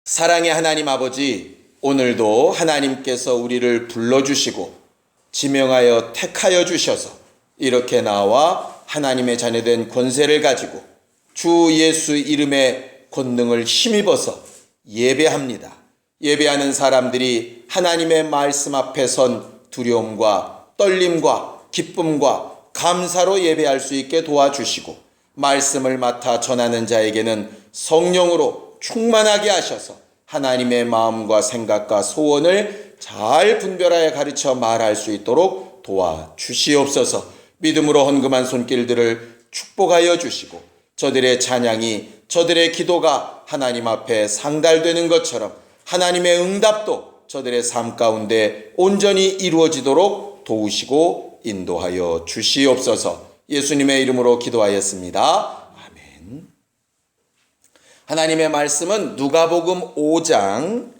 사랑의 하나님 아버지, 오늘도 하나님께서 우리를 불러주시고 지명하여 택하여 주셔서 이렇게 나와 하나님의 자녀된 권세를 가지고 주 예수 이름의 권능을 힘입어서 예배합니다. 예배하는 사람들이 하나님의 말씀 앞에 선 두려움과 떨림과 기쁨과 감사로 예배할 수 있게 도와주시고, 말씀을 맡아 전하는 자에게는 성령으로 충만하게 하셔서 하나님의 마음과 생각과 소원을 잘 분별하여 가르쳐 말할 수 있도록 도와주시옵소서. 믿음으로 헌금한 손길들을 축복하여 주시고, 저들의 찬양이, 저들의 기도가 하나님 앞에 상달되는 것처럼 하나님의 응답도 저들의 삶 가운데 온전히 이루어지도록 도우시고 인도하여 주시옵소서. 예수님의 이름으로 기도하였습니다. 아멘. 하나님의 말씀은 누가복음 5장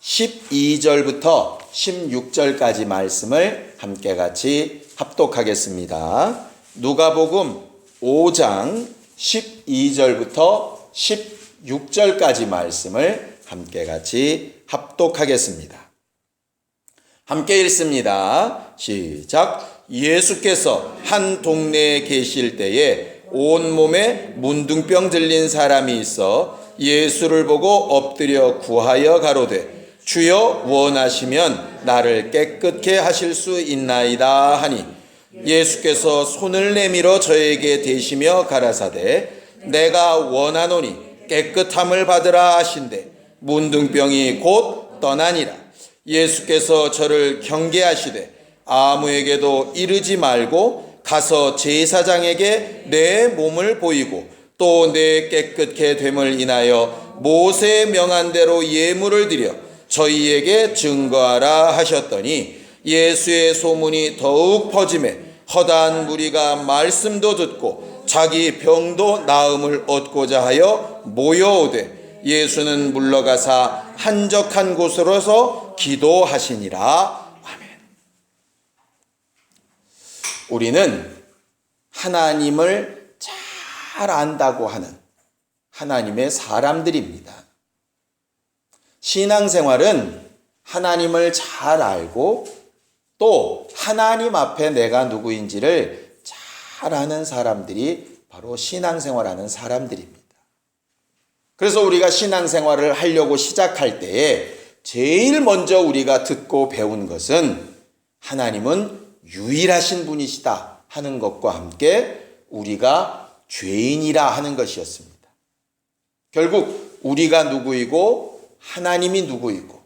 12절부터 16절까지 말씀을 함께 같이 합독하겠습니다. 누가복음 5장 12절부터 16절까지 말씀을 함께 같이 합독하겠습니다. 함께 읽습니다. 시작. 예수께서 한 동네에 계실 때에 온몸에 문둥병 들린 사람이 있어 예수를 보고 엎드려 구하여 가로되, 주여 원하시면 나를 깨끗게 하실 수 있나이다 하니, 예수께서 손을 내밀어 저에게 대시며 가라사대, 내가 원하노니 깨끗함을 받으라 하신대 문둥병이 곧 떠나니라. 예수께서 저를 경계하시되 아무에게도 이르지 말고 가서 제사장에게 내 몸을 보이고 또 내 깨끗게 됨을 인하여 모세의 명한 대로 예물을 드려 저희에게 증거하라 하셨더니, 예수의 소문이 더욱 퍼지매 허다한 무리가 말씀도 듣고 자기 병도 나음을 얻고자 하여 모여오되, 예수는 물러가사 한적한 곳으로서 기도하시니라. 아멘. 우리는 하나님을 잘 안다고 하는 하나님의 사람들입니다. 신앙생활은 하나님을 잘 알고 또 하나님 앞에 내가 누구인지를 잘 아는 사람들이 바로 신앙생활하는 사람들입니다. 그래서 우리가 신앙생활을 하려고 시작할 때에 제일 먼저 우리가 듣고 배운 것은 하나님은 유일하신 분이시다 하는 것과 함께 우리가 죄인이라 하는 것이었습니다. 결국 우리가 누구이고 하나님이 누구이고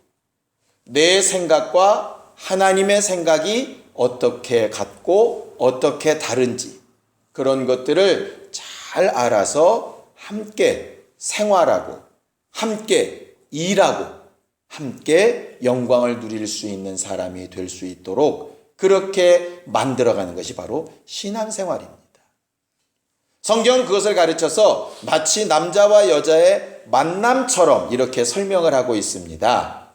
내 생각과 하나님의 생각이 어떻게 같고 어떻게 다른지, 그런 것들을 잘 알아서 함께 생활하고 함께 일하고 함께 영광을 누릴 수 있는 사람이 될 수 있도록 그렇게 만들어가는 것이 바로 신앙생활입니다. 성경은 그것을 가르쳐서 마치 남자와 여자의 만남처럼 이렇게 설명을 하고 있습니다.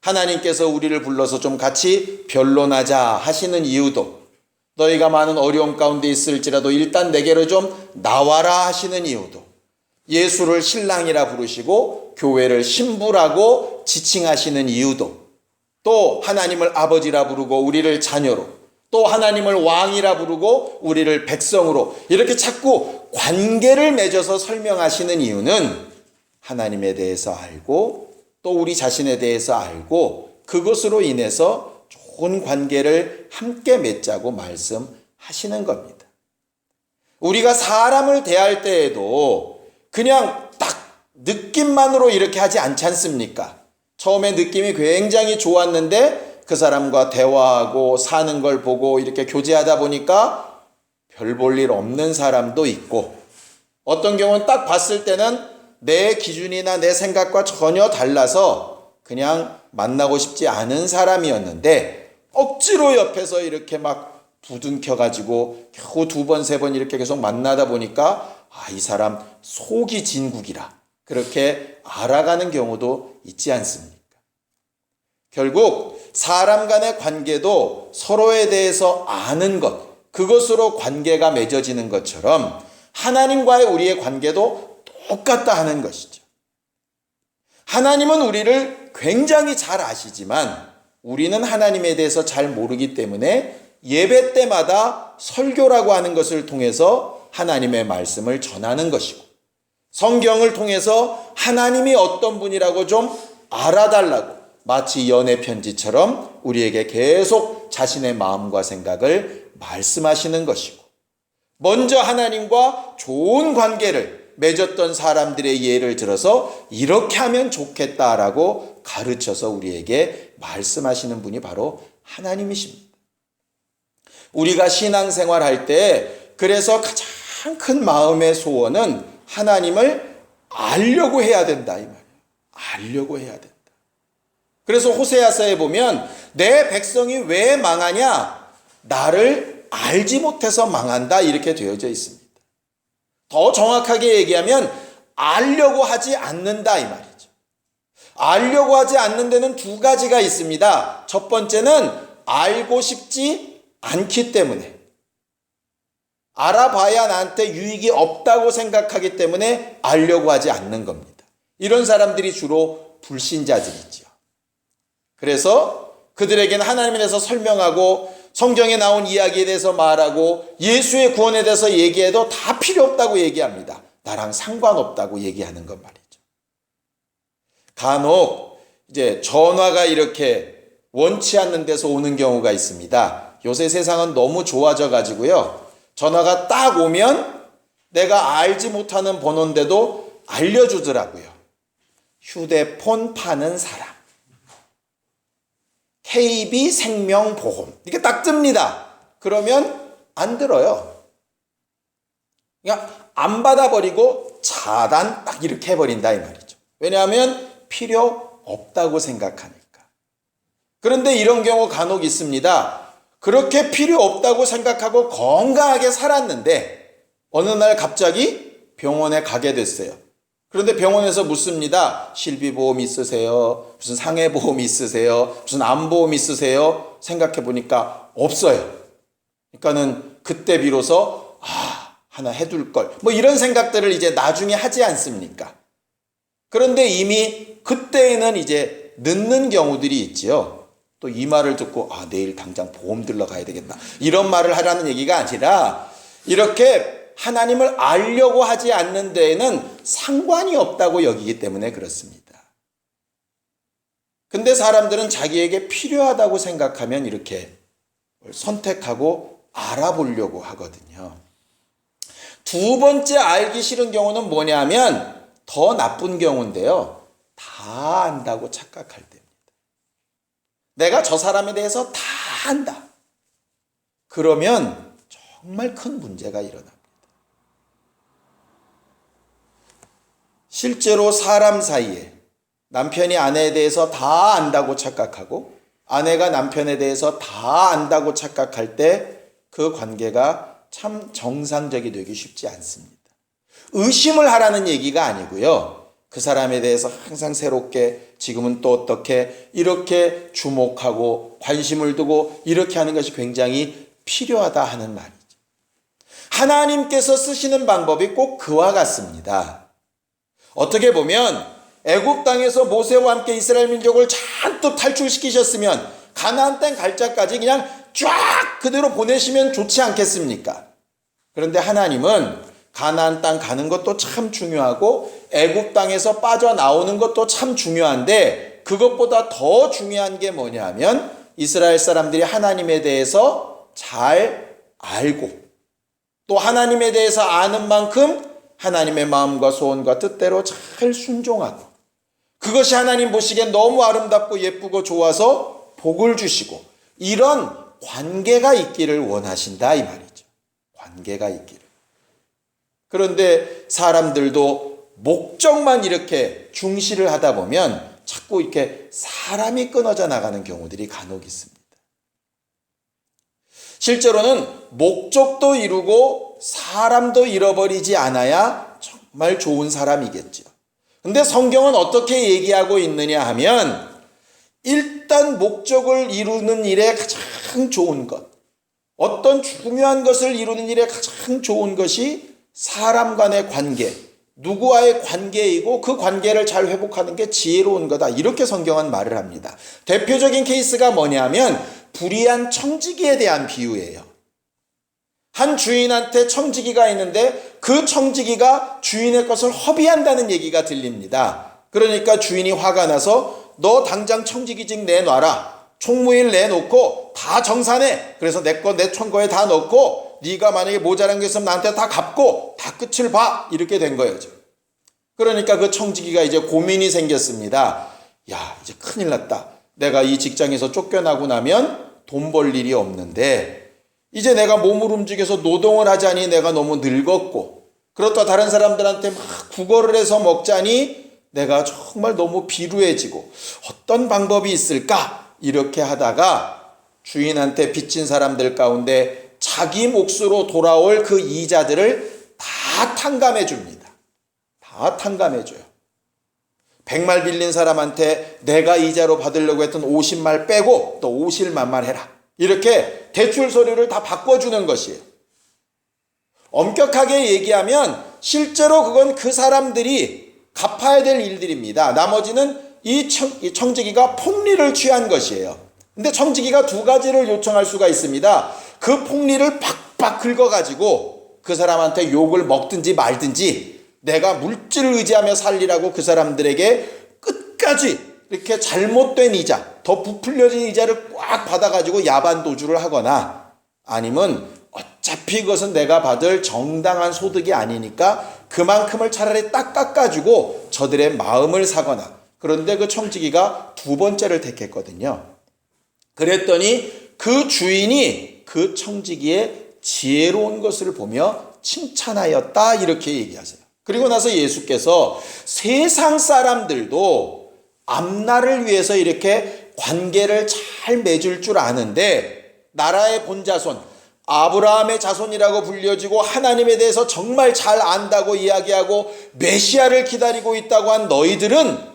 하나님께서 우리를 불러서 좀 같이 변론하자 하시는 이유도, 너희가 많은 어려움 가운데 있을지라도 일단 내게로 좀 나와라 하시는 이유도, 예수를 신랑이라 부르시고 교회를 신부라고 지칭하시는 이유도, 또 하나님을 아버지라 부르고 우리를 자녀로, 또 하나님을 왕이라 부르고 우리를 백성으로, 이렇게 자꾸 관계를 맺어서 설명하시는 이유는 하나님에 대해서 알고 또 우리 자신에 대해서 알고 그것으로 인해서 좋은 관계를 함께 맺자고 말씀하시는 겁니다. 우리가 사람을 대할 때에도 그냥 딱 느낌만으로 이렇게 하지 않지 않습니까? 처음에 느낌이 굉장히 좋았는데 그 사람과 대화하고 사는 걸 보고 이렇게 교제하다 보니까 별 볼 일 없는 사람도 있고, 어떤 경우는 딱 봤을 때는 내 기준이나 내 생각과 전혀 달라서 그냥 만나고 싶지 않은 사람이었는데 억지로 옆에서 이렇게 막 부둥켜가지고 겨우 2번, 3번 이렇게 계속 만나다 보니까 이 사람 속이 진국이라 그렇게 알아가는 경우도 있지 않습니까? 결국 사람 간의 관계도 서로에 대해서 아는 것, 그것으로 관계가 맺어지는 것처럼 하나님과의 우리의 관계도 똑같다 하는 것이죠. 하나님은 우리를 굉장히 잘 아시지만 우리는 하나님에 대해서 잘 모르기 때문에 예배 때마다 설교라고 하는 것을 통해서 하나님의 말씀을 전하는 것이고, 성경을 통해서 하나님이 어떤 분이라고 좀 알아달라고 마치 연애 편지처럼 우리에게 계속 자신의 마음과 생각을 말씀하시는 것이고, 먼저 하나님과 좋은 관계를 맺었던 사람들의 예를 들어서 이렇게 하면 좋겠다라고 가르쳐서 우리에게 말씀하시는 분이 바로 하나님이십니다. 우리가 신앙생활 할 때 그래서 가장 큰 마음의 소원은 하나님을 알려고 해야 된다 이 말이에요. 알려고 해야 된다. 그래서 호세아서에 보면 내 백성이 왜 망하냐? 나를 알지 못해서 망한다 이렇게 되어져 있습니다. 더 정확하게 얘기하면 알려고 하지 않는다 이 말이죠. 알려고 하지 않는 데는 두 가지가 있습니다. 첫 번째는 알고 싶지 않기 때문에, 알아봐야 나한테 유익이 없다고 생각하기 때문에 알려고 하지 않는 겁니다. 이런 사람들이 주로 불신자들이죠. 그래서 그들에게는 하나님에 대해서 설명하고 성경에 나온 이야기에 대해서 말하고 예수의 구원에 대해서 얘기해도 다 필요 없다고 얘기합니다. 나랑 상관없다고 얘기하는 것 말이죠. 간혹 이제 전화가 이렇게 원치 않는 데서 오는 경우가 있습니다. 요새 세상은 너무 좋아져 가지고요. 전화가 딱 오면 내가 알지 못하는 번호인데도 알려주더라고요. 휴대폰 파는 사람, KB생명보험 이게 딱 뜹니다. 그러면 안 들어요. 그냥 안 받아버리고 차단 딱 이렇게 해버린다 이 말이죠. 왜냐하면 필요 없다고 생각하니까. 그런데 이런 경우 간혹 있습니다. 그렇게 필요 없다고 생각하고 건강하게 살았는데 어느 날 갑자기 병원에 가게 됐어요. 그런데 병원에서 묻습니다. 실비보험 있으세요? 무슨 상해보험 있으세요? 무슨 암보험 있으세요? 생각해 보니까 없어요. 그러니까는 그때 비로소 하나 해둘 걸 뭐 이런 생각들을 이제 나중에 하지 않습니까? 그런데 이미 그때에는 이제 늦는 경우들이 있지요. 또 이 말을 듣고 내일 당장 보험 들러 가야 되겠다 이런 말을 하라는 얘기가 아니라 이렇게 하나님을 알려고 하지 않는 데에는 상관이 없다고 여기기 때문에 그렇습니다. 근데 사람들은 자기에게 필요하다고 생각하면 이렇게 선택하고 알아보려고 하거든요. 두 번째 알기 싫은 경우는 뭐냐면 더 나쁜 경우인데요. 다 안다고 착각할 때입니다. 내가 저 사람에 대해서 다 안다. 그러면 정말 큰 문제가 일어납니다. 실제로 사람 사이에 남편이 아내에 대해서 다 안다고 착각하고 아내가 남편에 대해서 다 안다고 착각할 때 그 관계가 참 정상적이 되기 쉽지 않습니다. 의심을 하라는 얘기가 아니고요. 그 사람에 대해서 항상 새롭게 지금은 또 어떻게 이렇게 주목하고 관심을 두고 이렇게 하는 것이 굉장히 필요하다 하는 말이죠. 하나님께서 쓰시는 방법이 꼭 그와 같습니다. 어떻게 보면 애굽 땅에서 모세와 함께 이스라엘 민족을 잔뜩 탈출시키셨으면 가나안 땅 갈 때까지 그냥 쫙 그대로 보내시면 좋지 않겠습니까? 그런데 하나님은 가나안 땅 가는 것도 참 중요하고 애굽 땅에서 빠져나오는 것도 참 중요한데 그것보다 더 중요한 게 뭐냐면 이스라엘 사람들이 하나님에 대해서 잘 알고 또 하나님에 대해서 아는 만큼 하나님의 마음과 소원과 뜻대로 잘 순종하고 그것이 하나님 보시기엔 너무 아름답고 예쁘고 좋아서 복을 주시고 이런 관계가 있기를 원하신다 이 말이죠. 관계가 있기를. 그런데 사람들도 목적만 이렇게 중시를 하다 보면 자꾸 이렇게 사람이 끊어져 나가는 경우들이 간혹 있습니다. 실제로는 목적도 이루고 사람도 잃어버리지 않아야 정말 좋은 사람이겠죠. 근데 성경은 어떻게 얘기하고 있느냐 하면 일단 목적을 이루는 일에 가장 좋은 것, 어떤 중요한 것을 이루는 일에 가장 좋은 것이 사람 간의 관계, 누구와의 관계이고 그 관계를 잘 회복하는 게 지혜로운 거다. 이렇게 성경은 말을 합니다. 대표적인 케이스가 뭐냐면 불의한 청지기에 대한 비유예요. 한 주인한테 청지기가 있는데 그 청지기가 주인의 것을 허비한다는 얘기가 들립니다. 그러니까 주인이 화가 나서 너 당장 청지기직 내놔라. 총무일 내놓고 다 정산해. 그래서 내 거 내 총거에 다 넣고 네가 만약에 모자란 게 있으면 나한테 다 갚고 다 끝을 봐. 이렇게 된 거예요. 그러니까 그 청지기가 이제 고민이 생겼습니다. 야, 이제 큰일 났다. 내가 이 직장에서 쫓겨나고 나면 돈 벌 일이 없는데 이제 내가 몸을 움직여서 노동을 하자니 내가 너무 늙었고 그렇다 다른 사람들한테 막 구걸을 해서 먹자니 내가 정말 너무 비루해지고 어떤 방법이 있을까? 이렇게 하다가 주인한테 빚진 사람들 가운데 자기 몫으로 돌아올 그 이자들을 다 탕감해 줍니다. 다 탕감해 줘요. 100말 빌린 사람한테 내가 이자로 받으려고 했던 50말 빼고 또 50만만 해라. 이렇게 대출 서류를 다 바꿔주는 것이에요. 엄격하게 얘기하면 실제로 그건 그 사람들이 갚아야 될 일들입니다. 나머지는 이 청지기가 폭리를 취한 것이에요. 근데 청지기가 두 가지를 요청할 수가 있습니다. 그 폭리를 팍팍 긁어가지고 그 사람한테 욕을 먹든지 말든지 내가 물질을 의지하며 살리라고 그 사람들에게 끝까지 이렇게 잘못된 이자, 더 부풀려진 이자를 꽉 받아가지고 야반도주를 하거나 아니면 어차피 그것은 내가 받을 정당한 소득이 아니니까 그만큼을 차라리 딱 깎아주고 저들의 마음을 사거나. 그런데 그 청지기가 두 번째를 택했거든요. 그랬더니 그 주인이 그 청지기의 지혜로운 것을 보며 칭찬하였다 이렇게 얘기하세요. 그리고 나서 예수께서 세상 사람들도 앞날을 위해서 이렇게 관계를 잘 맺을 줄 아는데 나라의 본자손 아브라함의 자손이라고 불려지고 하나님에 대해서 정말 잘 안다고 이야기하고 메시아를 기다리고 있다고 한 너희들은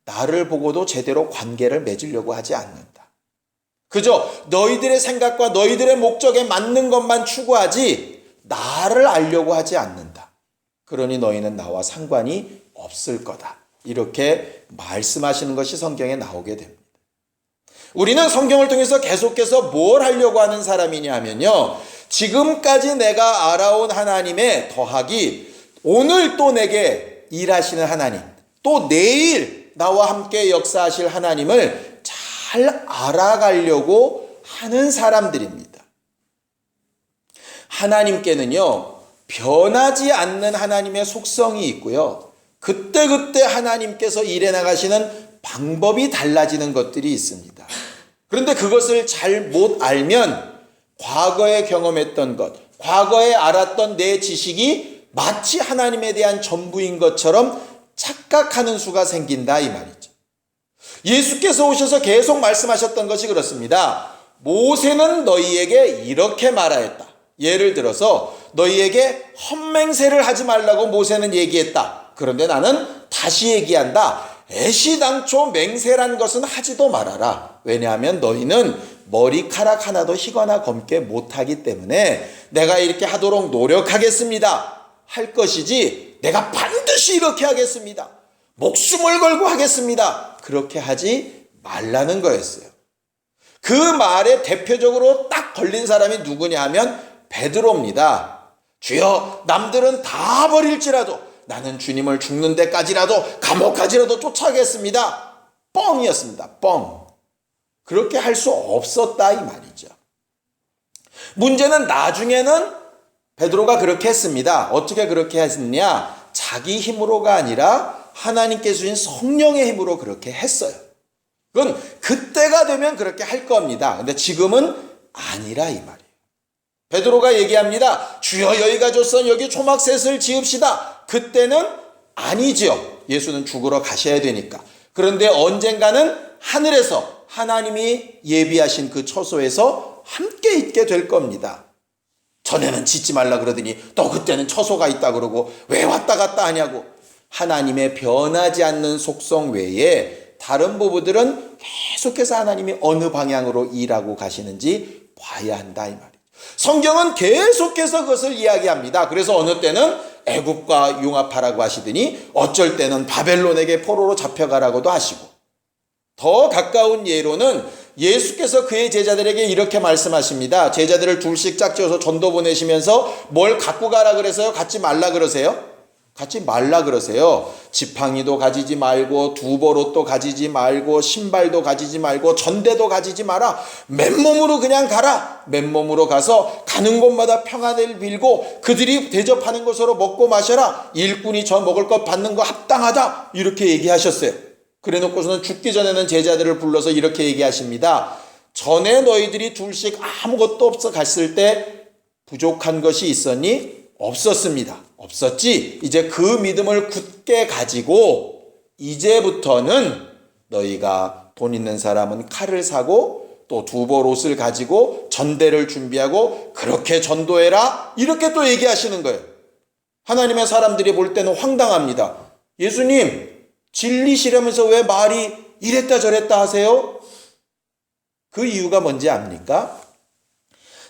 나를 보고도 제대로 관계를 맺으려고 하지 않는다. 그저 너희들의 생각과 너희들의 목적에 맞는 것만 추구하지 나를 알려고 하지 않는다. 그러니 너희는 나와 상관이 없을 거다. 이렇게 말씀하시는 것이 성경에 나오게 됩니다. 우리는 성경을 통해서 계속해서 뭘 하려고 하는 사람이냐 하면요. 지금까지 내가 알아온 하나님에 더하기 오늘 또 내게 일하시는 하나님, 또 내일 나와 함께 역사하실 하나님을 잘 알아가려고 하는 사람들입니다. 하나님께는요. 변하지 않는 하나님의 속성이 있고요. 그때그때 하나님께서 일해 나가시는 방법이 달라지는 것들이 있습니다. 그런데 그것을 잘 못 알면 과거에 경험했던 것, 과거에 알았던 내 지식이 마치 하나님에 대한 전부인 것처럼 착각하는 수가 생긴다 이 말이죠. 예수께서 오셔서 계속 말씀하셨던 것이 그렇습니다. 모세는 너희에게 이렇게 말하였다. 예를 들어서 너희에게 헛맹세를 하지 말라고 모세는 얘기했다. 그런데 나는 다시 얘기한다. 애시당초 맹세란 것은 하지도 말아라. 왜냐하면 너희는 머리카락 하나도 희거나 검게 못하기 때문에 내가 이렇게 하도록 노력하겠습니다. 할 것이지 내가 반드시 이렇게 하겠습니다. 목숨을 걸고 하겠습니다. 그렇게 하지 말라는 거였어요. 그 말에 대표적으로 딱 걸린 사람이 누구냐 하면 베드로입니다. 주여 남들은 다 버릴지라도 나는 주님을 죽는 데까지라도 감옥까지라도 쫓아가겠습니다. 뻥이었습니다. 뻥. 그렇게 할 수 없었다 이 말이죠. 문제는 나중에는 베드로가 그렇게 했습니다. 어떻게 그렇게 했느냐? 자기 힘으로가 아니라 하나님께서 주신 성령의 힘으로 그렇게 했어요. 그건 그때가 되면 그렇게 할 겁니다. 근데 지금은 아니라 이 말이에요. 베드로가 얘기합니다. 주여 여기가 줬선 여기 초막셋을 지읍시다. 그때는 아니죠. 예수는 죽으러 가셔야 되니까. 그런데 언젠가는 하늘에서 하나님이 예비하신 그 처소에서 함께 있게 될 겁니다. 전에는 짓지 말라 그러더니 또 그때는 처소가 있다 그러고 왜 왔다 갔다 하냐고. 하나님의 변하지 않는 속성 외에 다른 부부들은 계속해서 하나님이 어느 방향으로 일하고 가시는지 봐야 한다 이 말이에요. 성경은 계속해서 그것을 이야기합니다. 그래서 어느 때는 애굽과 융합하라고 하시더니 어쩔 때는 바벨론에게 포로로 잡혀가라고도 하시고, 더 가까운 예로는 예수께서 그의 제자들에게 이렇게 말씀하십니다. 제자들을 둘씩 짝지어서 전도 보내시면서 뭘 갖고 가라 그래서요? 갖지 말라 그러세요? 갖지 말라 그러세요. 지팡이도 가지지 말고, 두보롯도 가지지 말고, 신발도 가지지 말고, 전대도 가지지 마라. 맨몸으로 그냥 가라. 맨몸으로 가서 가는 곳마다 평안을 빌고 그들이 대접하는 것으로 먹고 마셔라. 일꾼이 저 먹을 것 받는 거 합당하다. 이렇게 얘기하셨어요. 그래 놓고서는 죽기 전에는 제자들을 불러서 이렇게 얘기하십니다. 전에 너희들이 둘씩 아무것도 없어 갔을 때 부족한 것이 있었니? 없었습니다. 없었지. 이제 그 믿음을 굳게 가지고 이제부터는 너희가 돈 있는 사람은 칼을 사고 또 두벌옷을 가지고 전대를 준비하고 그렇게 전도해라. 이렇게 또 얘기하시는 거예요. 하나님의 사람들이 볼 때는 황당합니다. 예수님, 진리시라면서 왜 말이 이랬다 저랬다 하세요? 그 이유가 뭔지 압니까?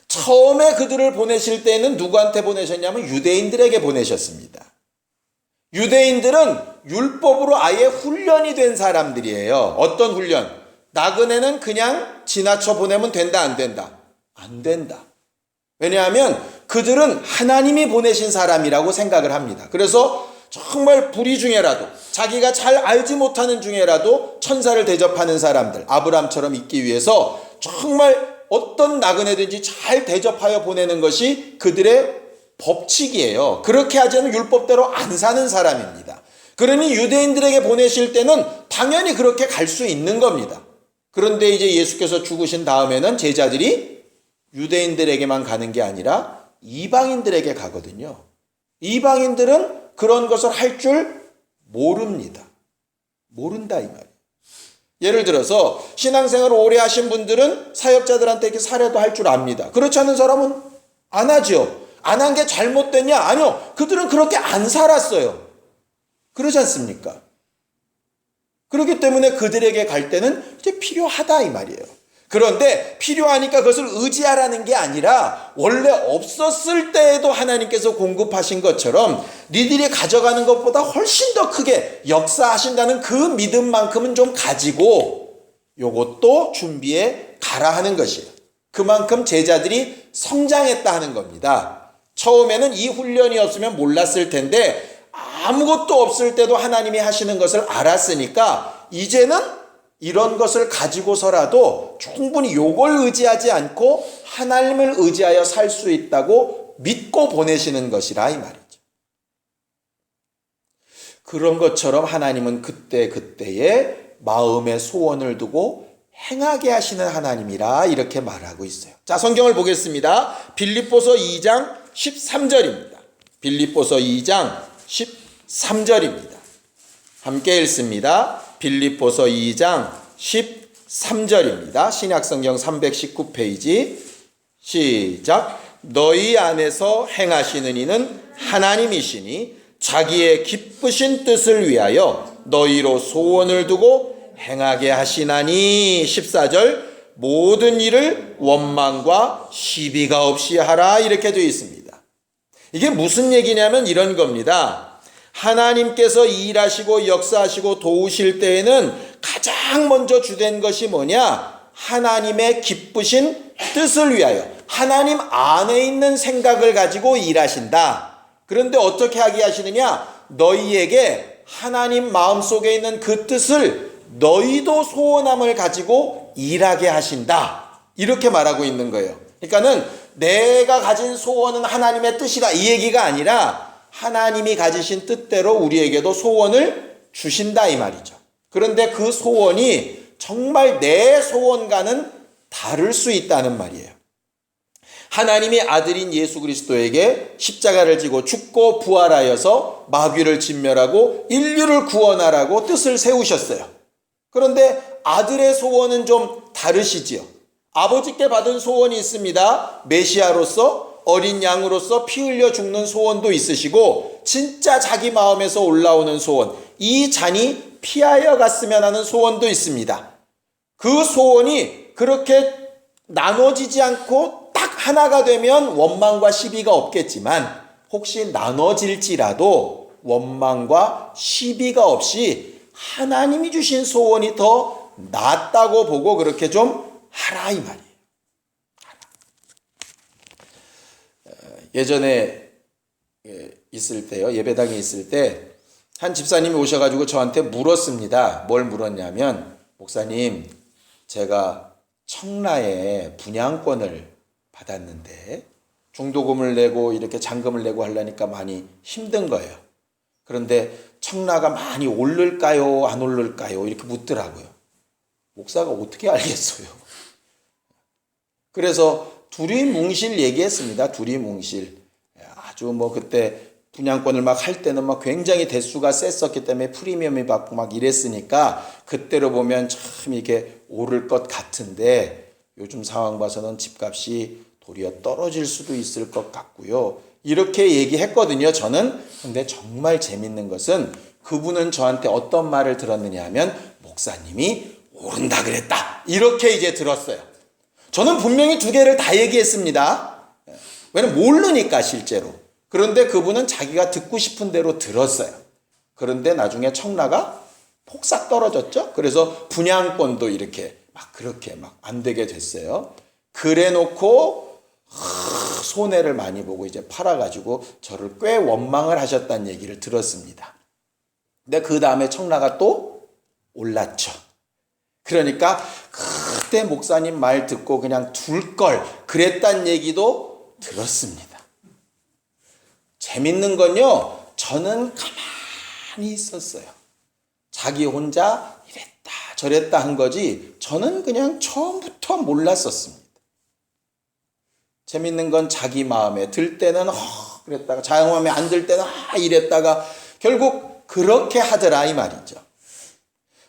처음에 그들을 보내실 때는 누구한테 보내셨냐면 유대인들에게 보내셨습니다. 유대인들은 율법으로 아예 훈련이 된 사람들이에요. 어떤 훈련? 나그네는 그냥 지나쳐 보내면 된다, 안 된다? 안 된다. 왜냐하면 그들은 하나님이 보내신 사람이라고 생각을 합니다. 그래서 정말 불의 중에라도, 자기가 잘 알지 못하는 중에라도 천사를 대접하는 사람들, 아브람처럼 있기 위해서 정말 어떤 나그네든지 잘 대접하여 보내는 것이 그들의 법칙이에요. 그렇게 하지 않으면 율법대로 안 사는 사람입니다. 그러니 유대인들에게 보내실 때는 당연히 그렇게 갈 수 있는 겁니다. 그런데 이제 예수께서 죽으신 다음에는 제자들이 유대인들에게만 가는 게 아니라 이방인들에게 가거든요. 이방인들은 그런 것을 할 줄 모릅니다. 모른다 이 말이에요. 예를 들어서 신앙생활을 오래 하신 분들은 사역자들한테 이렇게 사례도 할 줄 압니다. 그렇지 않은 사람은 안 하죠. 안 한 게 잘못됐냐? 아니요. 그들은 그렇게 안 살았어요. 그러지 않습니까? 그렇기 때문에 그들에게 갈 때는 이제 필요하다 이 말이에요. 그런데 필요하니까 그것을 의지하라는 게 아니라 원래 없었을 때에도 하나님께서 공급하신 것처럼 니들이 가져가는 것보다 훨씬 더 크게 역사하신다는 그 믿음만큼은 좀 가지고 요것도 준비해 가라 하는 것이에요. 그만큼 제자들이 성장했다 하는 겁니다. 처음에는 이 훈련이 없으면 몰랐을 텐데 아무것도 없을 때도 하나님이 하시는 것을 알았으니까 이제는 이런 것을 가지고서라도 충분히 요걸 의지하지 않고 하나님을 의지하여 살 수 있다고 믿고 보내시는 것이라 이 말이죠. 그런 것처럼 하나님은 그때그때의 마음의 소원을 두고 행하게 하시는 하나님이라 이렇게 말하고 있어요. 자, 성경을 보겠습니다. 빌립보서 2장 13절입니다. 빌립보서 2장 13절입니다. 함께 읽습니다. 빌립보서 2장 13절입니다. 신약성경 319페이지 시작. 너희 안에서 행하시는 이는 하나님이시니 자기의 기쁘신 뜻을 위하여 너희로 소원을 두고 행하게 하시나니 14절 모든 일을 원망과 시비가 없이 하라 이렇게 되어 있습니다. 이게 무슨 얘기냐면 이런 겁니다. 하나님께서 일하시고 역사하시고 도우실 때에는 가장 먼저 주된 것이 뭐냐? 하나님의 기쁘신 뜻을 위하여 하나님 안에 있는 생각을 가지고 일하신다. 그런데 어떻게 하게 하시느냐? 너희에게 하나님 마음속에 있는 그 뜻을 너희도 소원함을 가지고 일하게 하신다. 이렇게 말하고 있는 거예요. 그러니까는 내가 가진 소원은 하나님의 뜻이다 이 얘기가 아니라 하나님이 가지신 뜻대로 우리에게도 소원을 주신다 이 말이죠. 그런데 그 소원이 정말 내 소원과는 다를 수 있다는 말이에요. 하나님이 아들인 예수 그리스도에게 십자가를 지고 죽고 부활하여서 마귀를 진멸하고 인류를 구원하라고 뜻을 세우셨어요. 그런데 아들의 소원은 좀 다르시지요. 아버지께 받은 소원이 있습니다. 메시아로서 어린 양으로서 피 흘려 죽는 소원도 있으시고 진짜 자기 마음에서 올라오는 소원, 이 잔이 피하여 갔으면 하는 소원도 있습니다. 그 소원이 그렇게 나눠지지 않고 딱 하나가 되면 원망과 시비가 없겠지만 혹시 나눠질지라도 원망과 시비가 없이 하나님이 주신 소원이 더 낫다고 보고 그렇게 좀 하라 이 말이에요. 예전에 있을 때요, 예배당에 있을 때 한 집사님이 오셔가지고 저한테 물었습니다. 뭘 물었냐면, 목사님, 제가 청라에 분양권을 받았는데 중도금을 내고 이렇게 잔금을 내고 하려니까 많이 힘든 거예요. 그런데 청라가 많이 오를까요, 안 오를까요? 이렇게 묻더라고요. 목사가 어떻게 알겠어요? 그래서 두리뭉실 얘기했습니다. 두리뭉실. 아주 그때 분양권을 막 할 때는 막 굉장히 대수가 셌었기 때문에 프리미엄이 받고 막 이랬으니까 그때로 보면 참 이게 오를 것 같은데 요즘 상황 봐서는 집값이 도리어 떨어질 수도 있을 것 같고요. 이렇게 얘기했거든요, 저는. 근데 정말 재밌는 것은 그분은 저한테 어떤 말을 들었느냐 하면, 목사님이 오른다 그랬다, 이렇게 이제 들었어요. 저는 분명히 두 개를 다 얘기했습니다. 왜냐면 모르니까 실제로. 그런데 그분은 자기가 듣고 싶은 대로 들었어요. 그런데 나중에 청라가 폭삭 떨어졌죠. 그래서 분양권도 이렇게 막 그렇게 막 안 되게 됐어요. 그래 놓고 손해를 많이 보고 이제 팔아가지고 저를 꽤 원망을 하셨다는 얘기를 들었습니다. 근데 그 다음에 청라가 또 올랐죠. 그러니까 그때 목사님 말 듣고 그냥 둘 걸 그랬단 얘기도 들었습니다. 재밌는 건요, 저는 가만히 있었어요. 자기 혼자 이랬다 저랬다 한 거지 저는 그냥 처음부터 몰랐었습니다. 재밌는 건 자기 마음에 들 때는 그랬다가 자기 마음에 안 들 때는 이랬다가 결국 그렇게 하더라 이 말이죠.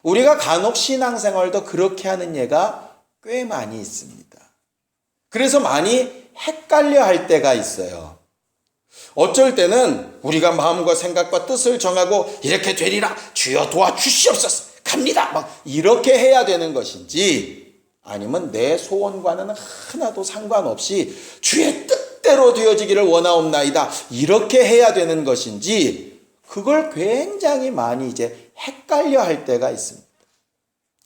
우리가 간혹 신앙생활도 그렇게 하는 예가 꽤 많이 있습니다. 그래서 많이 헷갈려 할 때가 있어요. 어쩔 때는 우리가 마음과 생각과 뜻을 정하고 이렇게 되리라 주여 도와주시옵소서 갑니다 막 이렇게 해야 되는 것인지, 아니면 내 소원과는 하나도 상관없이 주의 뜻대로 되어지기를 원하옵나이다 이렇게 해야 되는 것인지, 그걸 굉장히 많이 이제 헷갈려 할 때가 있습니다.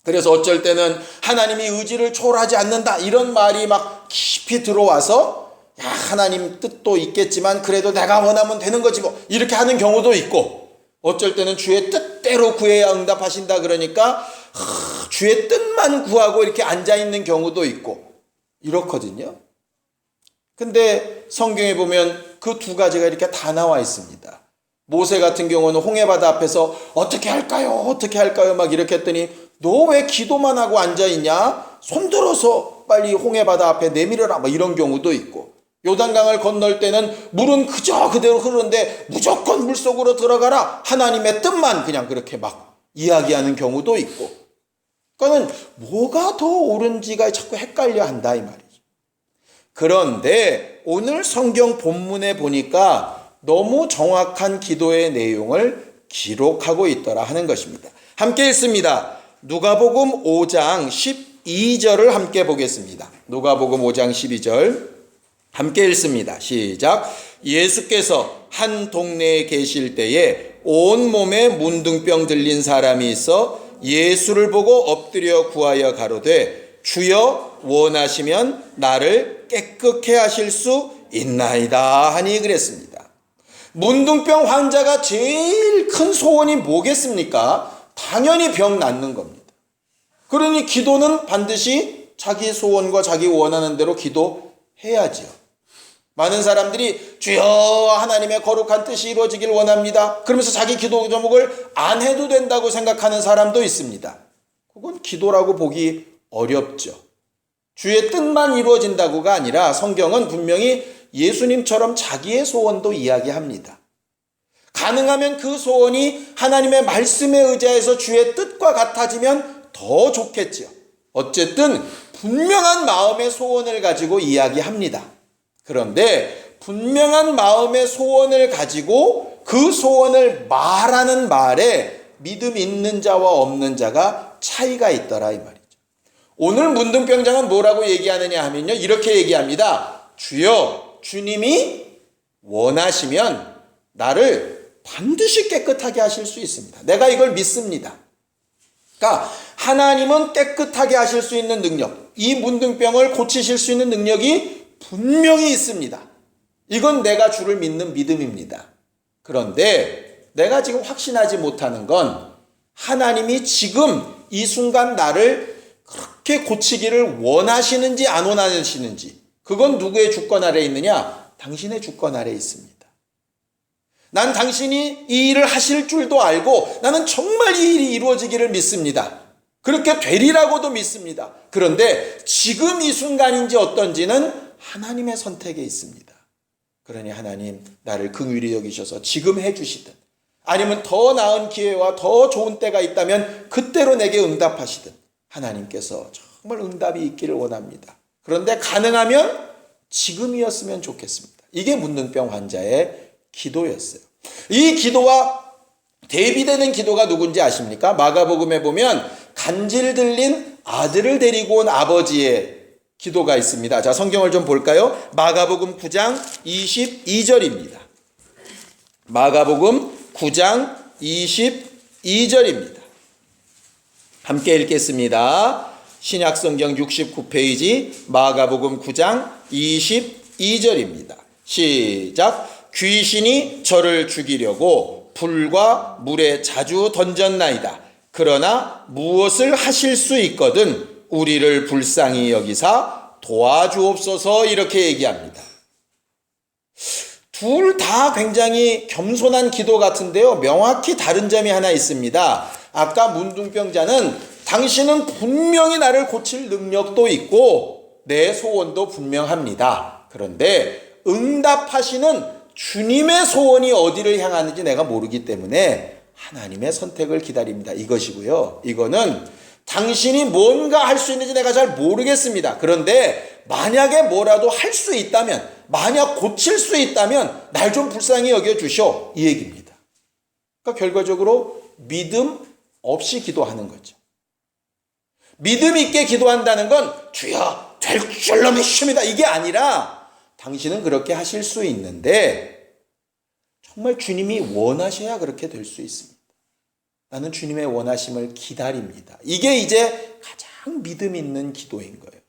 그래서 어쩔 때는 하나님이 의지를 초월하지 않는다 이런 말이 막 깊이 들어와서 하나님 뜻도 있겠지만 그래도 내가 원하면 되는 거지 뭐 이렇게 하는 경우도 있고, 어쩔 때는 주의 뜻대로 구해야 응답하신다 그러니까 주의 뜻만 구하고 이렇게 앉아있는 경우도 있고 이렇거든요. 근데 성경에 보면 그 두 가지가 이렇게 다 나와 있습니다. 모세 같은 경우는 홍해바다 앞에서 어떻게 할까요 막 이렇게 했더니 너 왜 기도만 하고 앉아있냐, 손들어서 빨리 홍해바다 앞에 내밀어라 막 이런 경우도 있고, 요단강을 건널 때는 물은 그저 그대로 흐르는데 무조건 물속으로 들어가라 하나님의 뜻만 그냥 그렇게 막 이야기하는 경우도 있고, 그러니까 뭐가 더 옳은지가 자꾸 헷갈려 한다 이 말이죠. 그런데 오늘 성경 본문에 보니까 너무 정확한 기도의 내용을 기록하고 있더라 하는 것입니다. 함께 읽습니다. 누가복음 5장 12절을 함께 보겠습니다. 누가복음 5장 12절 함께 읽습니다. 시작. 예수께서 한 동네에 계실 때에 온몸에 문둥병 들린 사람이 있어 예수를 보고 엎드려 구하여 가로되 주여 원하시면 나를 깨끗게 하실 수 있나이다 하니 그랬습니다. 문둥병 환자가 제일 큰 소원이 뭐겠습니까? 당연히 병 낫는 겁니다. 그러니 기도는 반드시 자기 소원과 자기 원하는 대로 기도해야지요. 많은 사람들이 주여 하나님의 거룩한 뜻이 이루어지길 원합니다 그러면서 자기 기도 제목을 안 해도 된다고 생각하는 사람도 있습니다. 그건 기도라고 보기 어렵죠. 주의 뜻만 이루어진다고가 아니라 성경은 분명히 예수님처럼 자기의 소원도 이야기합니다. 가능하면 그 소원이 하나님의 말씀에 의지해서 주의 뜻과 같아지면 더 좋겠지요. 어쨌든 분명한 마음의 소원을 가지고 이야기합니다. 그런데 분명한 마음의 소원을 가지고 그 소원을 말하는 말에 믿음 있는 자와 없는 자가 차이가 있더라 이 말이죠. 오늘 문둥병자는 뭐라고 얘기하느냐 하면요, 이렇게 얘기합니다. 주여, 주님이 원하시면 나를 반드시 깨끗하게 하실 수 있습니다. 내가 이걸 믿습니다. 그러니까 하나님은 깨끗하게 하실 수 있는 능력, 이 문둥병을 고치실 수 있는 능력이 분명히 있습니다. 이건 내가 주를 믿는 믿음입니다. 그런데 내가 지금 확신하지 못하는 건 하나님이 지금 이 순간 나를 그렇게 고치기를 원하시는지 안 원하시는지, 그건 누구의 주권 아래에 있느냐? 당신의 주권 아래에 있습니다. 난 당신이 이 일을 하실 줄도 알고 나는 정말 이 일이 이루어지기를 믿습니다. 그렇게 되리라고도 믿습니다. 그런데 지금 이 순간인지 어떤지는 하나님의 선택에 있습니다. 그러니 하나님, 나를 긍휼히 여기셔서 지금 해주시든 아니면 더 나은 기회와 더 좋은 때가 있다면 그때로 내게 응답하시든 하나님께서 정말 응답이 있기를 원합니다. 그런데 가능하면 지금이었으면 좋겠습니다. 이게 문둥병 환자의 기도였어요. 이 기도와 대비되는 기도가 누군지 아십니까? 마가복음에 보면 간질 들린 아들을 데리고 온 아버지의 기도가 있습니다. 자, 성경을 좀 볼까요? 마가복음 9장 22절입니다. 마가복음 9장 22절입니다. 함께 읽겠습니다. 신약성경 69페이지 마가복음 9장 22절입니다. 시작. 귀신이 저를 죽이려고 불과 물에 자주 던졌나이다. 그러나 무엇을 하실 수 있거든 우리를 불쌍히 여기사 도와주옵소서. 이렇게 얘기합니다. 둘 다 굉장히 겸손한 기도 같은데요, 명확히 다른 점이 하나 있습니다. 아까 문둥병자는 당신은 분명히 나를 고칠 능력도 있고 내 소원도 분명합니다. 그런데 응답하시는 주님의 소원이 어디를 향하는지 내가 모르기 때문에 하나님의 선택을 기다립니다. 이것이고요. 이거는 당신이 뭔가 할 수 있는지 내가 잘 모르겠습니다. 그런데 만약에 뭐라도 할 수 있다면, 만약 고칠 수 있다면 날 좀 불쌍히 여겨주셔, 이 얘기입니다. 그러니까 결과적으로 믿음 없이 기도하는 거죠. 믿음 있게 기도한다는 건 주여 될 줄로 믿습니다, 이게 아니라 당신은 그렇게 하실 수 있는데 정말 주님이 원하셔야 그렇게 될 수 있습니다. 나는 주님의 원하심을 기다립니다. 이게 이제 가장 믿음 있는 기도인 거예요.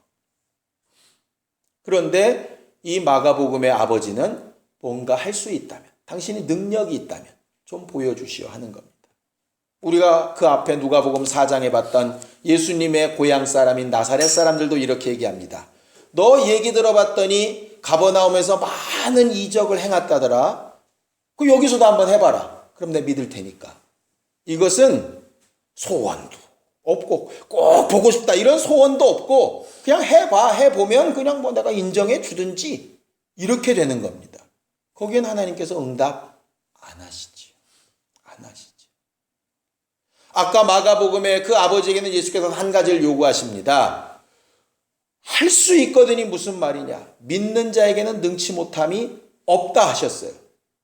그런데 이 마가복음의 아버지는 뭔가 할 수 있다면, 당신이 능력이 있다면 좀 보여주시오 하는 겁니다. 우리가 그 앞에 누가복음 4장에 봤던 예수님의 고향 사람인 나사렛 사람들도 이렇게 얘기합니다. 너 얘기 들어봤더니 가버나움에서 많은 이적을 행했다더라. 그 여기서도 한번 해봐라. 그럼 내가 믿을 테니까. 이것은 소원도 없고 꼭 보고 싶다 이런 소원도 없고 그냥 해봐, 해보면 그냥 뭐 내가 인정해 주든지 이렇게 되는 겁니다. 거기엔 하나님께서 응답 안 하시지요. 안 하시죠. 아까 마가복음에 그 아버지에게는 예수께서는 한 가지를 요구하십니다. 할 수 있거든이 무슨 말이냐? 믿는 자에게는 능치 못함이 없다 하셨어요.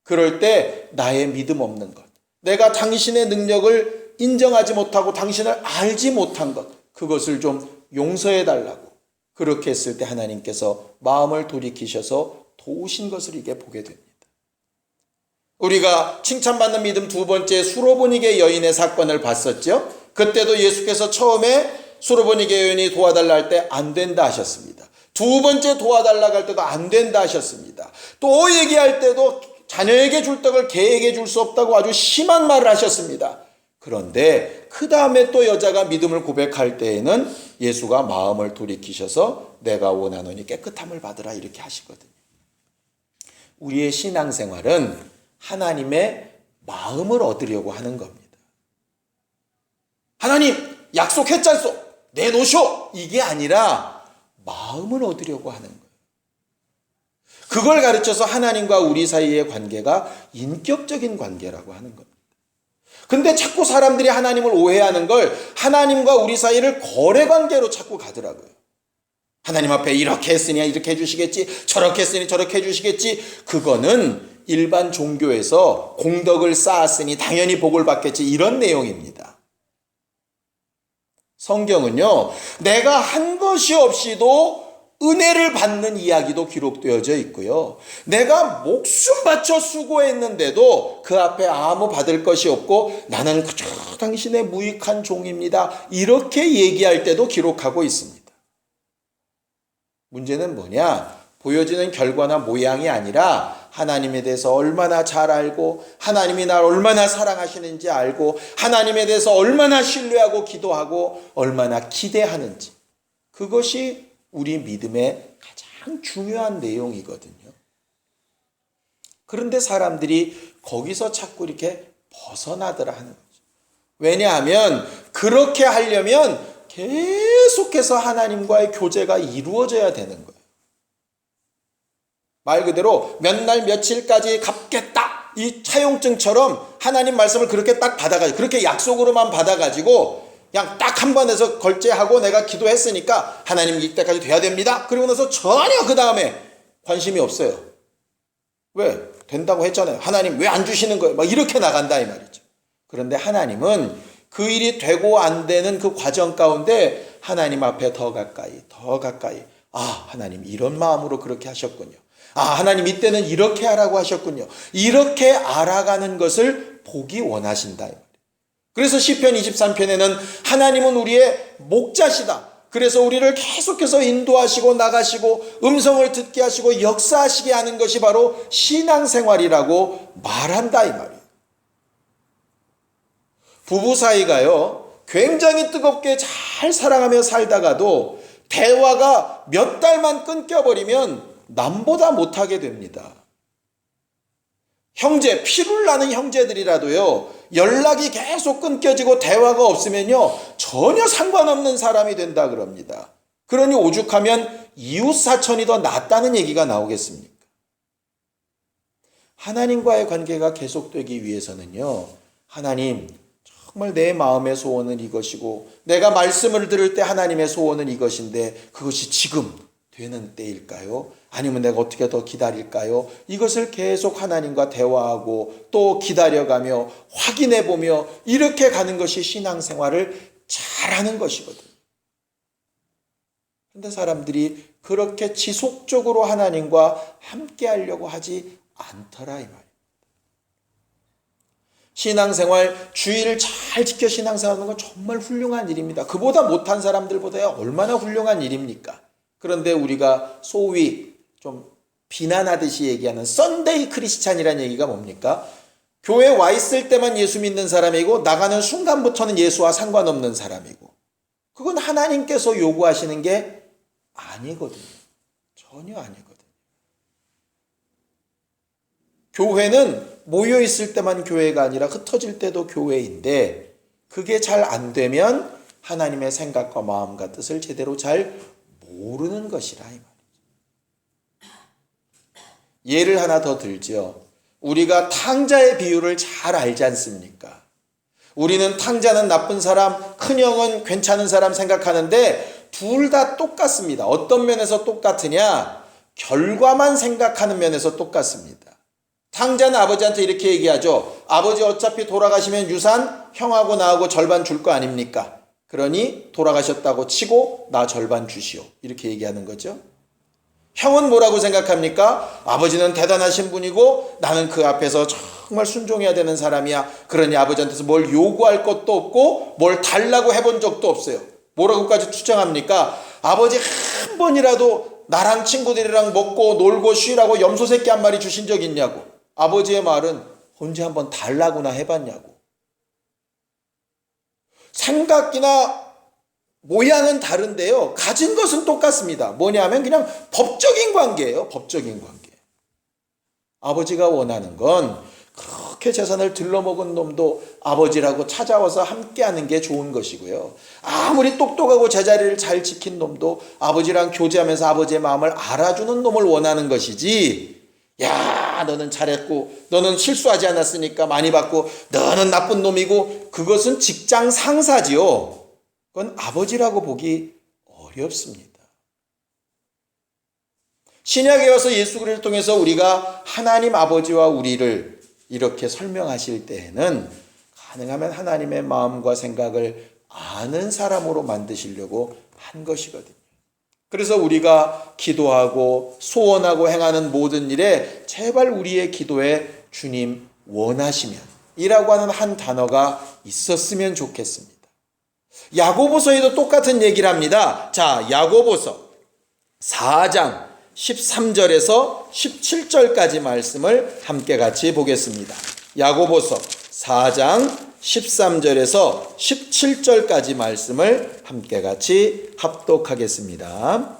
그럴 때 나의 믿음 없는 것, 내가 당신의 능력을 인정하지 못하고 당신을 알지 못한 것, 그것을 좀 용서해 달라고 그렇게 했을 때 하나님께서 마음을 돌이키셔서 도우신 것을 이게 보게 됩니다. 우리가 칭찬받는 믿음 두 번째 수로보니게 여인의 사건을 봤었죠. 그때도 예수께서 처음에 수로보니게 여인이 도와달라 할 때 안 된다 하셨습니다. 두 번째 도와달라고 할 때도 안 된다 하셨습니다. 또 얘기할 때도 자녀에게 줄 떡을 개에게 줄 수 없다고 아주 심한 말을 하셨습니다. 그런데 그 다음에 또 여자가 믿음을 고백할 때에는 예수가 마음을 돌이키셔서 내가 원하노니 깨끗함을 받으라 이렇게 하시거든요. 우리의 신앙생활은 하나님의 마음을 얻으려고 하는 겁니다. 하나님 약속했잖소, 내놓으쇼, 이게 아니라 마음을 얻으려고 하는 거예요. 그걸 가르쳐서 하나님과 우리 사이의 관계가 인격적인 관계라고 하는 겁니다. 근데 자꾸 사람들이 하나님을 오해하는 걸 하나님과 우리 사이를 거래 관계로 자꾸 가더라고요. 하나님 앞에 이렇게 했으니 이렇게 해주시겠지, 저렇게 했으니 저렇게 해주시겠지. 그거는 일반 종교에서 공덕을 쌓았으니 당연히 복을 받겠지, 이런 내용입니다. 성경은요, 내가 한 것이 없이도 은혜를 받는 이야기도 기록되어져 있고요. 내가 목숨 바쳐 수고했는데도 그 앞에 아무 받을 것이 없고 나는 그저 당신의 무익한 종입니다. 이렇게 얘기할 때도 기록하고 있습니다. 문제는 뭐냐? 보여지는 결과나 모양이 아니라 하나님에 대해서 얼마나 잘 알고 하나님이 나를 얼마나 사랑하시는지 알고 하나님에 대해서 얼마나 신뢰하고 기도하고 얼마나 기대하는지, 그것이 우리 믿음의 가장 중요한 내용이거든요. 그런데 사람들이 거기서 자꾸 이렇게 벗어나더라 하는 거죠. 왜냐하면 그렇게 하려면 계속해서 하나님과의 교제가 이루어져야 되는 거예요. 말 그대로 몇 날 며칠까지 갚겠다, 이 차용증처럼 하나님 말씀을 그렇게 딱 받아가지고, 그렇게 약속으로만 받아가지고 그냥 딱 한 번에서 걸제하고 내가 기도했으니까 하나님 이때까지 돼야 됩니다. 그리고 나서 전혀 그 다음에 관심이 없어요. 왜? 된다고 했잖아요. 하나님 왜 안 주시는 거예요? 막 이렇게 나간다 이 말이죠. 그런데 하나님은 그 일이 되고 안 되는 그 과정 가운데 하나님 앞에 더 가까이 하나님 이런 마음으로 그렇게 하셨군요. 하나님 이때는 이렇게 하라고 하셨군요. 이렇게 알아가는 것을 보기 원하신다 이 말이에요. 그래서 시편 23편에는 하나님은 우리의 목자시다. 그래서 우리를 계속해서 인도하시고 나가시고 음성을 듣게 하시고 역사하시게 하는 것이 바로 신앙생활이라고 말한다 이 말이에요. 부부 사이가요, 굉장히 뜨겁게 잘 사랑하며 살다가도 대화가 몇 달만 끊겨버리면 남보다 못하게 됩니다. 형제, 피를 나는 형제들이라도요, 연락이 계속 끊겨지고 대화가 없으면요, 전혀 상관없는 사람이 된다 그럽니다. 그러니 오죽하면 이웃사촌이 더 낫다는 얘기가 나오겠습니까? 하나님과의 관계가 계속되기 위해서는요, 하나님, 정말 내 마음의 소원은 이것이고 내가 말씀을 들을 때 하나님의 소원은 이것인데 그것이 지금 되는 때일까요? 아니면 내가 어떻게 더 기다릴까요? 이것을 계속 하나님과 대화하고 또 기다려가며 확인해보며 이렇게 가는 것이 신앙생활을 잘하는 것이거든요. 그런데 사람들이 그렇게 지속적으로 하나님과 함께 하려고 하지 않더라 이 말이에요. 신앙생활, 주의를 잘 지켜 신앙생활하는 건 정말 훌륭한 일입니다. 그보다 못한 사람들보다 얼마나 훌륭한 일입니까? 그런데 우리가 소위 좀 비난하듯이 얘기하는 썬데이 크리스찬이라는 얘기가 뭡니까? 교회 와 있을 때만 예수 믿는 사람이고 나가는 순간부터는 예수와 상관없는 사람이고, 그건 하나님께서 요구하시는 게 아니거든요. 전혀 아니거든요. 교회는 모여 있을 때만 교회가 아니라 흩어질 때도 교회인데, 그게 잘 안 되면 하나님의 생각과 마음과 뜻을 제대로 잘 모르는 것이라 이 말이죠. 예를 하나 더 들죠. 우리가 탕자의 비유를 잘 알지 않습니까? 우리는 탕자는 나쁜 사람, 큰형은 괜찮은 사람 생각하는데 둘 다 똑같습니다. 어떤 면에서 똑같으냐? 결과만 생각하는 면에서 똑같습니다. 탕자는 아버지한테 이렇게 얘기하죠. 아버지 어차피 돌아가시면 유산 형하고 나하고 절반 줄 거 아닙니까? 그러니 돌아가셨다고 치고 나 절반 주시오. 이렇게 얘기하는 거죠. 형은 뭐라고 생각합니까? 아버지는 대단하신 분이고 나는 그 앞에서 정말 순종해야 되는 사람이야. 그러니 아버지한테서 뭘 요구할 것도 없고 뭘 달라고 해본 적도 없어요. 뭐라고까지 투정합니까? 아버지 한 번이라도 나랑 친구들이랑 먹고 놀고 쉬라고 염소 새끼 한 마리 주신 적 있냐고. 아버지의 말은 언제 한번 달라고나 해봤냐고. 생각이나 모양은 다른데요, 가진 것은 똑같습니다. 뭐냐면 그냥 법적인 관계예요. 법적인 관계. 아버지가 원하는 건 그렇게 재산을 들러먹은 놈도 아버지라고 찾아와서 함께하는 게 좋은 것이고요, 아무리 똑똑하고 제자리를 잘 지킨 놈도 아버지랑 교제하면서 아버지의 마음을 알아주는 놈을 원하는 것이지, 야 너는 잘했고 너는 실수하지 않았으니까 많이 받고 너는 나쁜 놈이고, 그것은 직장 상사지요. 그건 아버지라고 보기 어렵습니다. 신약에 와서 예수 그리스도를 통해서 우리가 하나님 아버지와 우리를 이렇게 설명하실 때에는 가능하면 하나님의 마음과 생각을 아는 사람으로 만드시려고 한 것이거든요. 그래서 우리가 기도하고 소원하고 행하는 모든 일에 제발 우리의 기도에 주님 원하시면 이라고 하는 한 단어가 있었으면 좋겠습니다. 야고보서에도 똑같은 얘기를 합니다. 자, 야고보서 4장 13절에서 17절까지 말씀을 함께 같이 보겠습니다. 야고보서 4장 13절에서 17절까지 말씀을 함께 같이 합독하겠습니다.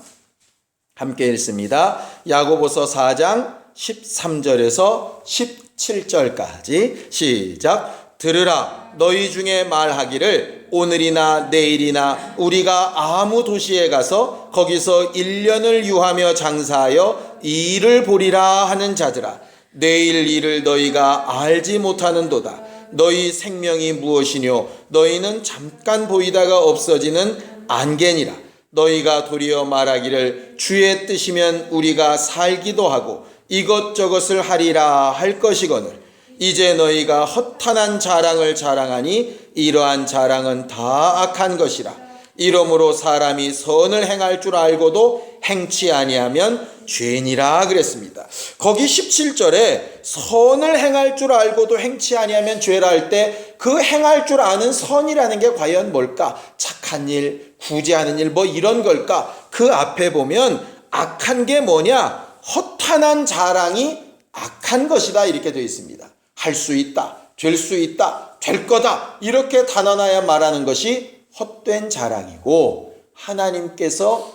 함께 읽습니다. 야고보서 4장 13절에서 17절까지 시작. 들으라, 너희 중에 말하기를 오늘이나 내일이나 우리가 아무 도시에 가서 거기서 1년을 유하며 장사하여 이 일을 보리라 하는 자들아, 내일 일을 너희가 알지 못하는도다. 너희 생명이 무엇이뇨? 너희는 잠깐 보이다가 없어지는 안개니라. 너희가 도리어 말하기를 주의 뜻이면 우리가 살기도 하고 이것저것을 하리라 할 것이거늘 이제 너희가 허탄한 자랑을 자랑하니 이러한 자랑은 다 악한 것이라. 이러므로 사람이 선을 행할 줄 알고도 행치 아니하면 죄니라 그랬습니다. 거기 17절에 선을 행할 줄 알고도 행치 아니하면 죄라 할 때 그 행할 줄 아는 선이라는 게 과연 뭘까? 착한 일, 구제하는 일, 뭐 이런 걸까? 그 앞에 보면 악한 게 뭐냐? 허탄한 자랑이 악한 것이다 이렇게 되어 있습니다. 할 수 있다, 될 수 있다, 될 거다 이렇게 단언하여 말하는 것이 헛된 자랑이고, 하나님께서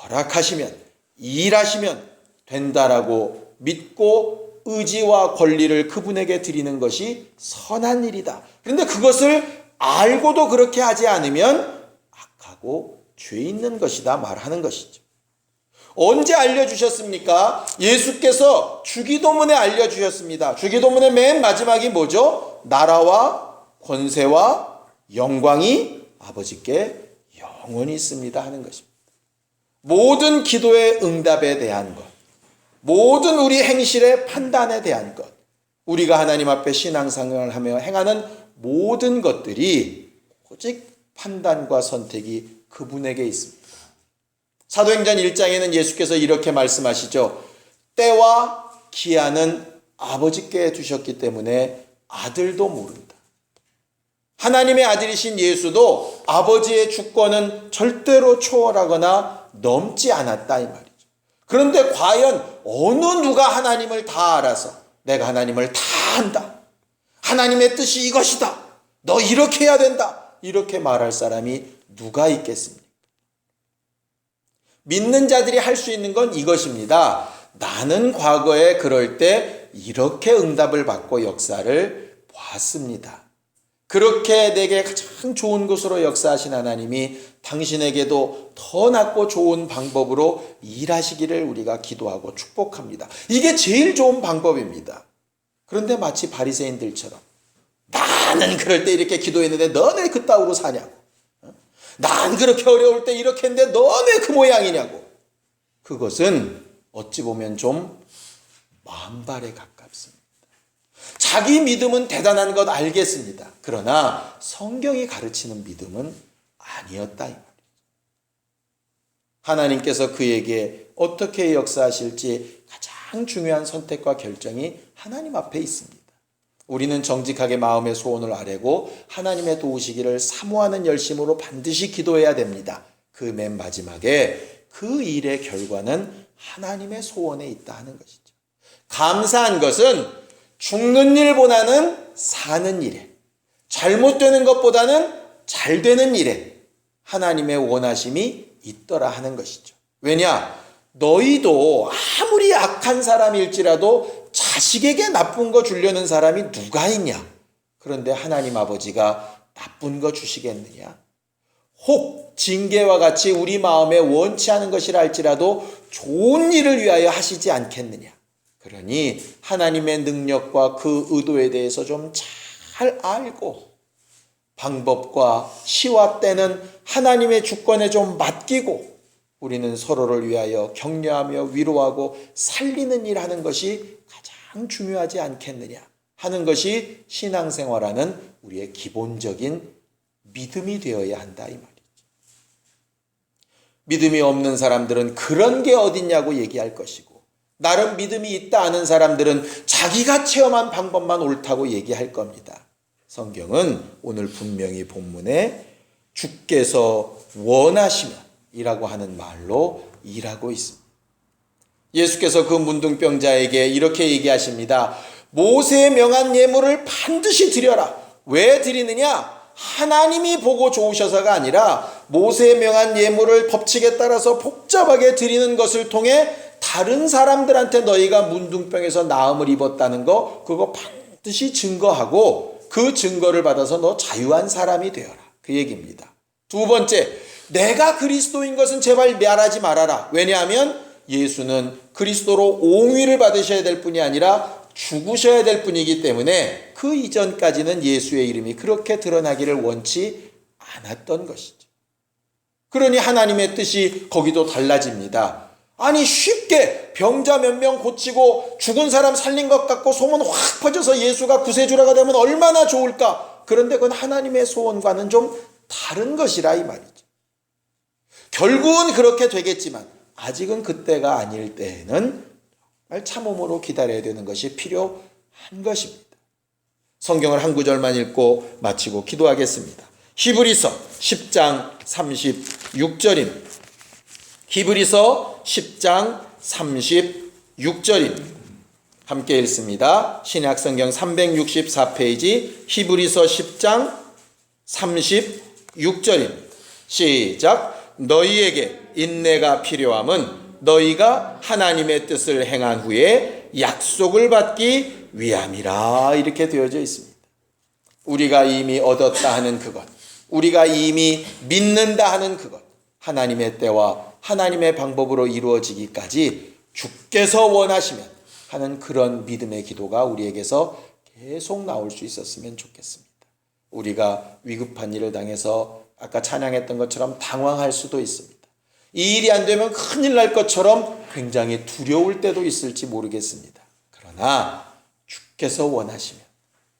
허락하시면 일하시면 된다라고 믿고 의지와 권리를 그분에게 드리는 것이 선한 일이다. 그런데 그것을 알고도 그렇게 하지 않으면 악하고 죄 있는 것이다 말하는 것이죠. 언제 알려주셨습니까? 예수께서 주기도문에 알려주셨습니다. 주기도문의 맨 마지막이 뭐죠? 나라와 권세와 영광이 아버지께 영원히 있습니다 하는 것입니다. 모든 기도의 응답에 대한 것, 모든 우리 행실의 판단에 대한 것, 우리가 하나님 앞에 신앙생활을 하며 행하는 모든 것들이 오직 판단과 선택이 그분에게 있습니다. 사도행전 1장에는 예수께서 이렇게 말씀하시죠. 때와 기한은 아버지께 두셨기 때문에 아들도 모른다. 하나님의 아들이신 예수도 아버지의 주권은 절대로 초월하거나 넘지 않았다 이 말이죠. 그런데 과연 어느 누가 하나님을 다 알아서 내가 하나님을 다 안다, 하나님의 뜻이 이것이다, 너 이렇게 해야 된다 이렇게 말할 사람이 누가 있겠습니까? 믿는 자들이 할 수 있는 건 이것입니다. 나는 과거에 그럴 때 이렇게 응답을 받고 역사를 보았습니다. 그렇게 내게 가장 좋은 것으로 역사하신 하나님이 당신에게도 더 낫고 좋은 방법으로 일하시기를 우리가 기도하고 축복합니다. 이게 제일 좋은 방법입니다. 그런데 마치 바리새인들처럼 나는 그럴 때 이렇게 기도했는데 너네 그따위로 사냐고, 난 그렇게 어려울 때 이렇게 했는데 너네 그 모양이냐고. 그것은 어찌 보면 좀 만발에 가깝습니다. 자기 믿음은 대단한 것 알겠습니다. 그러나 성경이 가르치는 믿음은 아니었다 이 말이죠. 하나님께서 그에게 어떻게 역사하실지 가장 중요한 선택과 결정이 하나님 앞에 있습니다. 우리는 정직하게 마음의 소원을 아뢰고 하나님의 도우시기를 사모하는 열심으로 반드시 기도해야 됩니다. 그 맨 마지막에 그 일의 결과는 하나님의 소원에 있다 하는 것이죠. 감사한 것은 죽는 일보다는 사는 일에, 잘못되는 것보다는 잘 되는 일에 하나님의 원하심이 있더라 하는 것이죠. 왜냐? 너희도 아무리 악한 사람일지라도 자식에게 나쁜 거 주려는 사람이 누가 있냐? 그런데 하나님 아버지가 나쁜 거 주시겠느냐? 혹 징계와 같이 우리 마음에 원치 않은 것이라 할지라도 좋은 일을 위하여 하시지 않겠느냐? 그러니 하나님의 능력과 그 의도에 대해서 좀 잘 알고 방법과 시와 때는 하나님의 주권에 좀 맡기고 우리는 서로를 위하여 격려하며 위로하고 살리는 일 하는 것이 가장 중요하지 않겠느냐 하는 것이 신앙생활하는 우리의 기본적인 믿음이 되어야 한다 이 말이죠. 믿음이 없는 사람들은 그런 게 어딨냐고 얘기할 것이고, 나름 믿음이 있다 하는 사람들은 자기가 체험한 방법만 옳다고 얘기할 겁니다. 성경은 오늘 분명히 본문에 주께서 원하시면 이라고 하는 말로 일하고 있습니다. 예수께서 그 문둥병자에게 이렇게 얘기하십니다. 모세의 명한 예물을 반드시 드려라. 왜 드리느냐? 하나님이 보고 좋으셔서가 아니라 모세의 명한 예물을 법칙에 따라서 복잡하게 드리는 것을 통해 다른 사람들한테 너희가 문둥병에서 나음을 입었다는 거, 그거 반드시 증거하고 그 증거를 받아서 너 자유한 사람이 되어라. 그 얘기입니다. 두 번째, 내가 그리스도인 것은 제발 말하지 말아라. 왜냐하면 예수는 그리스도로 옹위를 받으셔야 될 뿐이 아니라 죽으셔야 될 뿐이기 때문에 그 이전까지는 예수의 이름이 그렇게 드러나기를 원치 않았던 것이죠. 그러니 하나님의 뜻이 거기도 달라집니다. 아니 쉽게 병자 몇 명 고치고 죽은 사람 살린 것 같고 소문 확 퍼져서 예수가 구세주라가 되면 얼마나 좋을까? 그런데 그건 하나님의 소원과는 좀 다른 것이라 이 말이죠. 결국은 그렇게 되겠지만 아직은 그때가 아닐 때에는 정말 참음으로 기다려야 되는 것이 필요한 것입니다. 성경을 한 구절만 읽고 마치고 기도하겠습니다. 히브리서 10장 36절입니다. 히브리서 10장 36절입니다. 함께 읽습니다. 신약성경 364페이지 히브리서 10장 36절입니다. 시작. 너희에게 인내가 필요함은 너희가 하나님의 뜻을 행한 후에 약속을 받기 위함이라. 이렇게 되어져 있습니다. 우리가 이미 얻었다 하는 그것, 우리가 이미 믿는다 하는 그것, 하나님의 때와 하나님의 방법으로 이루어지기까지 주께서 원하시면 하는 그런 믿음의 기도가 우리에게서 계속 나올 수 있었으면 좋겠습니다. 우리가 위급한 일을 당해서 아까 찬양했던 것처럼 당황할 수도 있습니다. 이 일이 안 되면 큰일 날 것처럼 굉장히 두려울 때도 있을지 모르겠습니다. 그러나 주께서 원하시면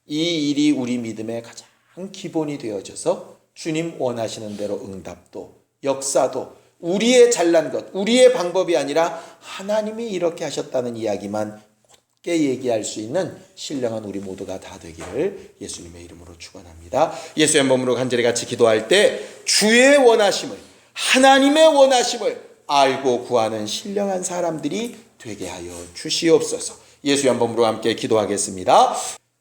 이 일이 우리 믿음의 가장 기본이 되어져서 주님 원하시는 대로 응답도 역사도 우리의 잘난 것, 우리의 방법이 아니라 하나님이 이렇게 하셨다는 이야기만 곧게 얘기할 수 있는 신령한 우리 모두가 다 되기를 예수님의 이름으로 축원합니다. 예수의 몸으로 간절히 같이 기도할 때 주의 원하심을, 하나님의 원하심을 알고 구하는 신령한 사람들이 되게 하여 주시옵소서. 예수의 몸으로 함께 기도하겠습니다.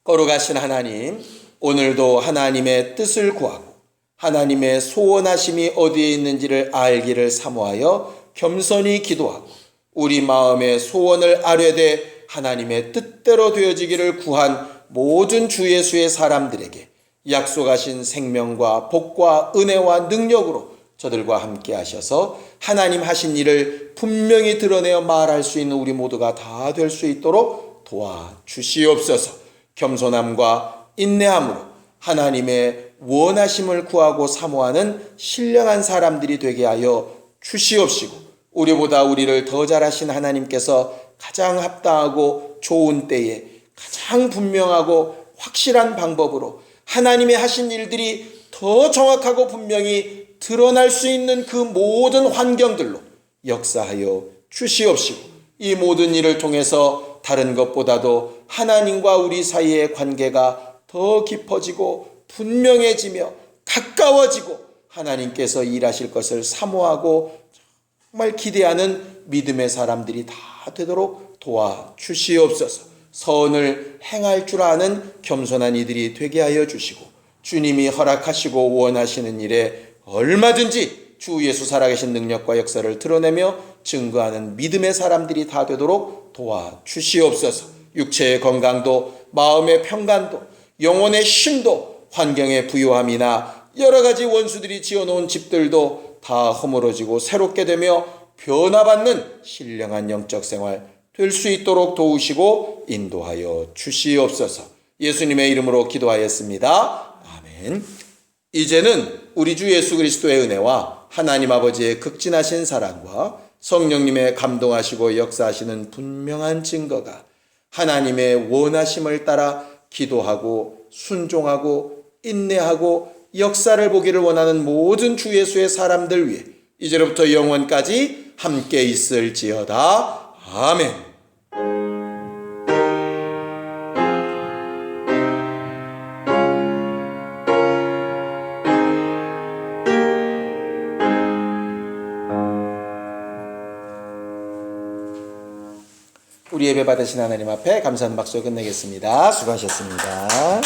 거룩하신 하나님, 오늘도 하나님의 뜻을 구하고 하나님의 소원하심이 어디에 있는지를 알기를 사모하여 겸손히 기도하고 우리 마음의 소원을 아뢰되 하나님의 뜻대로 되어지기를 구한 모든 주 예수의 사람들에게 약속하신 생명과 복과 은혜와 능력으로 저들과 함께 하셔서 하나님 하신 일을 분명히 드러내어 말할 수 있는 우리 모두가 다 될 수 있도록 도와주시옵소서. 겸손함과 인내함으로 하나님의 원하심을 구하고 사모하는 신령한 사람들이 되게 하여 주시옵시고 우리보다 우리를 더 잘하신 하나님께서 가장 합당하고 좋은 때에 가장 분명하고 확실한 방법으로 하나님의 하신 일들이 더 정확하고 분명히 드러날 수 있는 그 모든 환경들로 역사하여 주시옵시고 이 모든 일을 통해서 다른 것보다도 하나님과 우리 사이의 관계가 더 깊어지고 분명해지며 가까워지고 하나님께서 일하실 것을 사모하고 정말 기대하는 믿음의 사람들이 다 되도록 도와주시옵소서. 선을 행할 줄 아는 겸손한 이들이 되게 하여 주시고 주님이 허락하시고 원하시는 일에 얼마든지 주 예수 살아계신 능력과 역사를 드러내며 증거하는 믿음의 사람들이 다 되도록 도와주시옵소서. 육체의 건강도 마음의 평강도 영혼의 쉼도 환경의 부유함이나 여러 가지 원수들이 지어놓은 집들도 다 허물어지고 새롭게 되며 변화받는 신령한 영적 생활 될 수 있도록 도우시고 인도하여 주시옵소서. 예수님의 이름으로 기도하였습니다. 아멘. 이제는 우리 주 예수 그리스도의 은혜와 하나님 아버지의 극진하신 사랑과 성령님의 감동하시고 역사하시는 분명한 증거가 하나님의 원하심을 따라 기도하고 순종하고 인내하고 역사를 보기를 원하는 모든 주 예수의 사람들 위해 이제로부터 영원까지 함께 있을지어다. 아멘. 우리 예배 받으신 하나님 앞에 감사하는 박수로 끝내겠습니다. 수고하셨습니다.